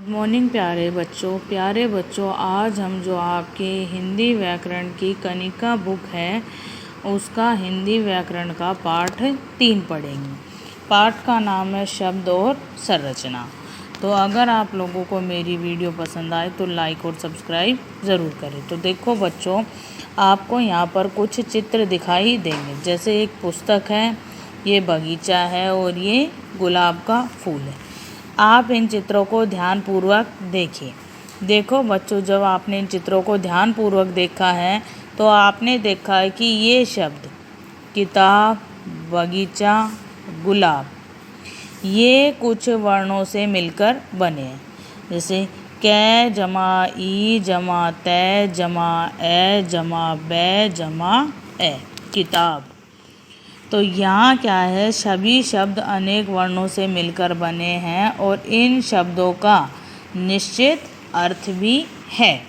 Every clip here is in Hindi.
गुड मॉर्निंग प्यारे बच्चों, आज हम जो आपके हिंदी व्याकरण की कनिका बुक है उसका हिंदी व्याकरण का पाठ 3 पढ़ेंगे। पाठ का नाम है शब्द और संरचना। तो अगर आप लोगों को मेरी वीडियो पसंद आए तो लाइक और सब्सक्राइब ज़रूर करें। तो देखो बच्चों, आपको यहाँ पर कुछ चित्र दिखाई देंगे। जैसे एक पुस्तक है, ये बगीचा है और ये गुलाब का फूल है। आप इन चित्रों को ध्यानपूर्वक देखिए। देखो बच्चों, जब आपने इन चित्रों को ध्यानपूर्वक देखा है तो आपने देखा है कि ये शब्द किताब, बगीचा, गुलाब ये कुछ वर्णों से मिलकर बने हैं। जैसे कै जमा ई जमा तै जमा ए जमा बै जमा ए, किताब। तो यहाँ क्या है, सभी शब्द अनेक वर्णों से मिलकर बने हैं और इन शब्दों का निश्चित अर्थ भी है।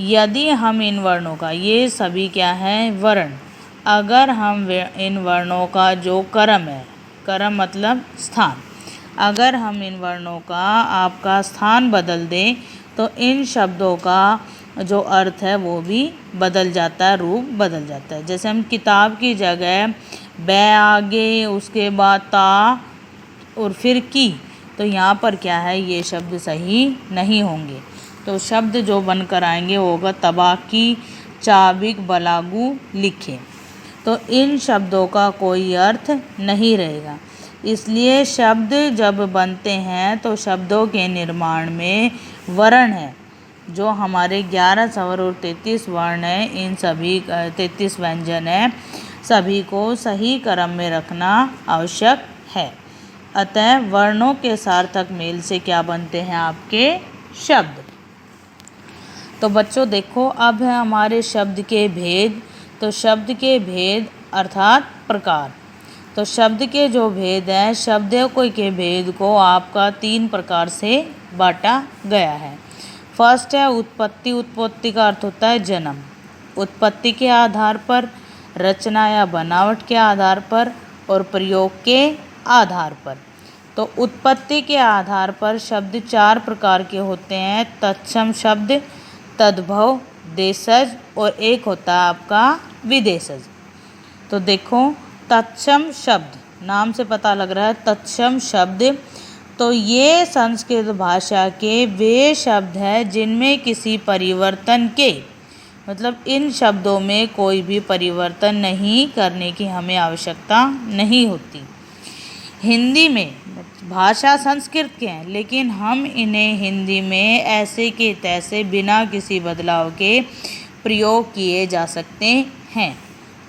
यदि हम इन वर्णों का, ये सभी क्या है, वर्ण, अगर हम इन वर्णों का जो क्रम है, क्रम मतलब स्थान, अगर हम इन वर्णों का आपका स्थान बदल दें तो इन शब्दों का जो अर्थ है वो भी बदल जाता है, रूप बदल जाता है। जैसे हम किताब की जगह बै आगे, उसके बाद ता और फिर की, तो यहाँ पर क्या है, ये शब्द सही नहीं होंगे। तो शब्द जो बनकर आएंगे वो होगा तबाकी, चाबिक, बलागू, लिखे। तो इन शब्दों का कोई अर्थ नहीं रहेगा। इसलिए शब्द जब बनते हैं तो शब्दों के निर्माण में वर्ण है, जो हमारे 11 स्वर और 33 वर्ण हैं, इन सभी 33 व्यंजन हैं, सभी को सही क्रम में रखना आवश्यक है। अतः वर्णों के सार्थक मेल से क्या बनते हैं, आपके शब्द। तो बच्चों देखो, अब है हमारे शब्द के भेद। तो शब्द के भेद अर्थात प्रकार। तो शब्द के जो भेद हैं, शब्दों के भेद को आपका 3 प्रकार से बांटा गया है। फर्स्ट है उत्पत्ति। उत्पत्ति का अर्थ होता है जन्म। उत्पत्ति के आधार पर, रचना या बनावट के आधार पर और प्रयोग के आधार पर। तो उत्पत्ति के आधार पर शब्द 4 प्रकार के होते हैं। तत्सम शब्द, तद्भव, देशज और एक होता है आपका विदेशज। तो देखो, तत्सम शब्द, नाम से पता लग रहा है तत्सम शब्द, तो ये संस्कृत भाषा के वे शब्द हैं जिनमें किसी परिवर्तन के, मतलब इन शब्दों में कोई भी परिवर्तन नहीं करने की हमें आवश्यकता नहीं होती। हिंदी में भाषा संस्कृत के हैं, लेकिन हम इन्हें हिंदी में ऐसे के तैसे बिना किसी बदलाव के प्रयोग किए जा सकते हैं।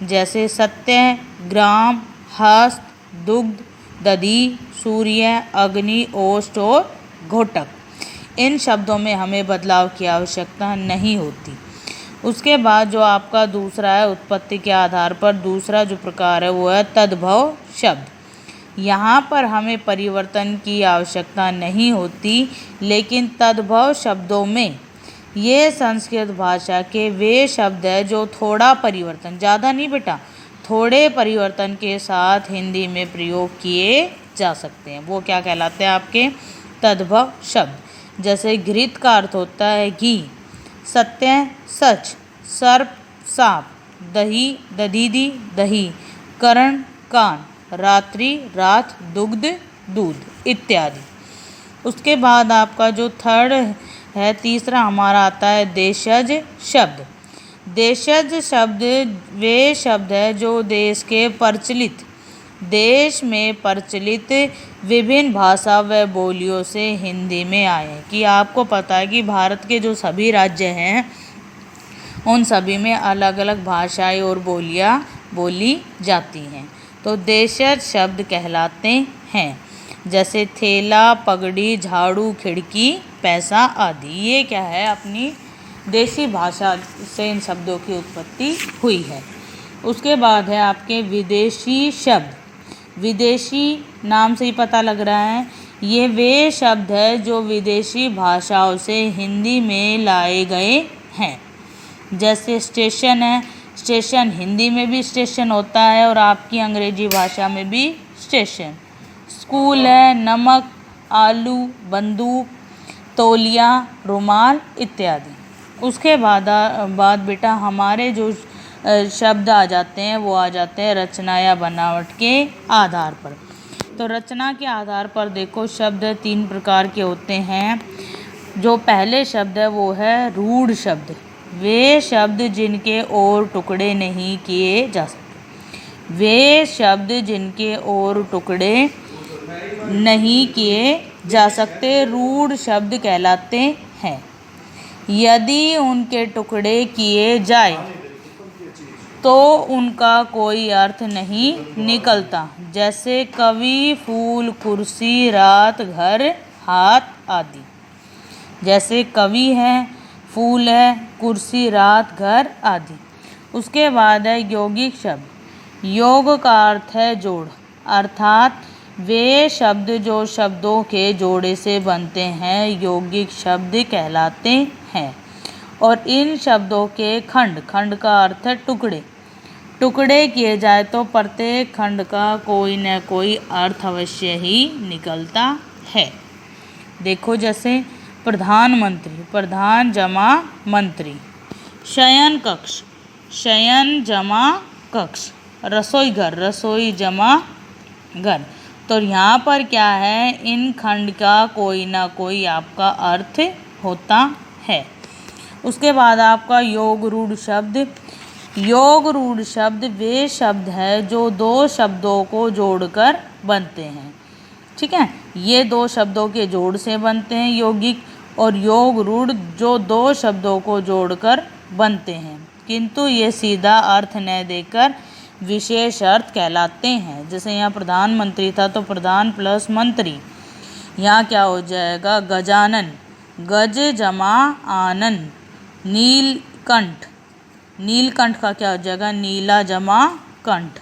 जैसे सत्य, ग्राम, हस्त, दुग्ध, दधि, सूर्य, अग्नि, ओष्ठ और घोटक, इन शब्दों में हमें बदलाव की आवश्यकता नहीं होती। उसके बाद जो आपका दूसरा है, उत्पत्ति के आधार पर दूसरा जो प्रकार है वो है तद्भव शब्द। यहाँ पर हमें परिवर्तन की आवश्यकता नहीं होती, लेकिन तद्भव शब्दों में ये संस्कृत भाषा के वे शब्द है जो थोड़ा परिवर्तन, ज़्यादा नहीं बेटा, थोड़े परिवर्तन के साथ हिंदी में प्रयोग किए जा सकते हैं। वो क्या कहलाते हैं, आपके तद्भव शब्द। जैसे घृत का अर्थ होता है घी, सत्य सच, सर्प सांप, दही दधीदी दही, कर्ण कान, रात्रि रात, दुग्ध दूध इत्यादि। उसके बाद आपका जो थर्ड है, तीसरा हमारा आता है देशज शब्द। देशज शब्द वे शब्द है जो देश के प्रचलित, देश में प्रचलित विभिन्न भाषा व बोलियों से हिंदी में आए हैं। कि आपको पता है कि भारत के जो सभी राज्य हैं उन सभी में अलग अलग भाषाएं और बोलियां बोली जाती हैं। तो देशज शब्द कहलाते हैं। जैसे थैला, पगड़ी, झाड़ू, खिड़की, पैसा आदि, ये क्या है, अपनी देसी भाषा से इन शब्दों की उत्पत्ति हुई है। उसके बाद है आपके विदेशी शब्द। विदेशी नाम से ही पता लग रहा है, ये वे शब्द है जो विदेशी भाषाओं से हिंदी में लाए गए हैं। जैसे स्टेशन है, स्टेशन हिंदी में भी स्टेशन होता है और आपकी अंग्रेजी भाषा में भी स्टेशन। स्कूल है, नमक, आलू, बंदूक, तौलिया, रुमाल इत्यादि। उसके बाद बेटा हमारे जो शब्द आ जाते हैं वो आ जाते हैं रचना या बनावट के आधार पर। तो रचना के आधार पर देखो शब्द 3 प्रकार के होते हैं। जो पहले शब्द है वो है रूढ़ शब्द, वे शब्द जिनके और टुकड़े नहीं किए जा सकते। वे शब्द जिनके और टुकड़े नहीं किए जा सकते रूढ़ शब्द कहलाते हैं। यदि उनके टुकड़े किए जाए तो उनका कोई अर्थ नहीं निकलता। जैसे कवि, फूल, कुर्सी, रात, घर, हाथ आदि। जैसे कवि है, फूल है, कुर्सी, रात, घर आदि। उसके बाद है यौगिक शब्द। योग का अर्थ है जोड़, अर्थात वे शब्द जो शब्दों के जोड़े से बनते हैं यौगिक शब्द कहलाते हैं। और इन शब्दों के खंड, खंड का अर्थ है टुकड़े, टुकड़े किए जाए तो प्रत्येक खंड का कोई न कोई अर्थ अवश्य ही निकलता है। देखो जैसे प्रधानमंत्री, प्रधान जमा मंत्री। शयन कक्ष, शयन जमा कक्ष। रसोई घर, रसोई जमा घर। तो यहाँ पर क्या है, इन खंड का कोई ना कोई आपका अर्थ होता है। उसके बाद आपका योग रूढ़ शब्द। योग रूढ़ शब्द वे शब्द है जो 2 शब्दों को जोड़कर बनते हैं। ठीक है, ये 2 शब्दों के जोड़ से बनते हैं यौगिक, और योग रूढ़ जो 2 शब्दों को जोड़कर बनते हैं किंतु ये सीधा अर्थ न देकर विशेष अर्थ कहलाते हैं। जैसे यहाँ प्रधानमंत्री था तो प्रधान प्लस मंत्री। यहाँ क्या हो जाएगा, गजानन, गज जमा आनंद। नीलकंठ, नीलकंठ का क्या हो जाएगा, नीला जमा कंठ।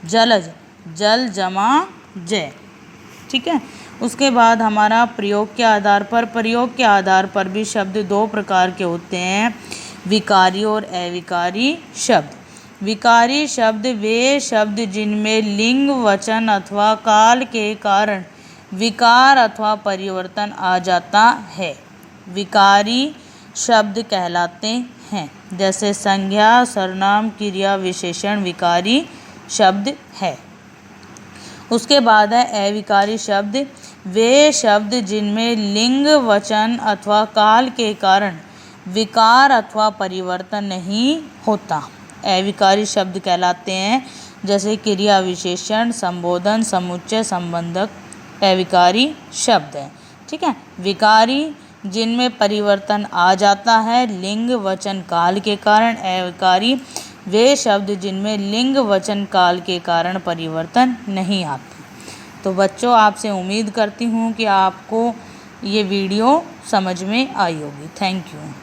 जलज, जल जमा जय। ठीक है। उसके बाद हमारा प्रयोग के आधार पर, प्रयोग के आधार पर भी शब्द 2 प्रकार के होते हैं, विकारी और अविकारी शब्द। विकारी शब्द वे शब्द जिनमें लिंग, वचन अथवा काल के कारण विकार अथवा परिवर्तन आ जाता है, विकारी शब्द कहलाते हैं। जैसे संज्ञा, सर्वनाम, क्रिया, विशेषण विकारी शब्द है। उसके बाद है अविकारी शब्द, वे शब्द जिनमें लिंग, वचन अथवा काल के कारण विकार अथवा परिवर्तन नहीं होता, अविकारी शब्द कहलाते हैं। जैसे क्रिया, विशेषण, संबोधन, समुच्चय, संबंधक अविकारी शब्द हैं। ठीक है। विकारी जिनमें परिवर्तन आ जाता है लिंग, वचन, काल के कारण। अविकारी वे शब्द जिनमें लिंग, वचन, काल के कारण परिवर्तन नहीं आता। तो बच्चों आपसे उम्मीद करती हूँ कि आपको ये वीडियो समझ में आई होगी। Thank you.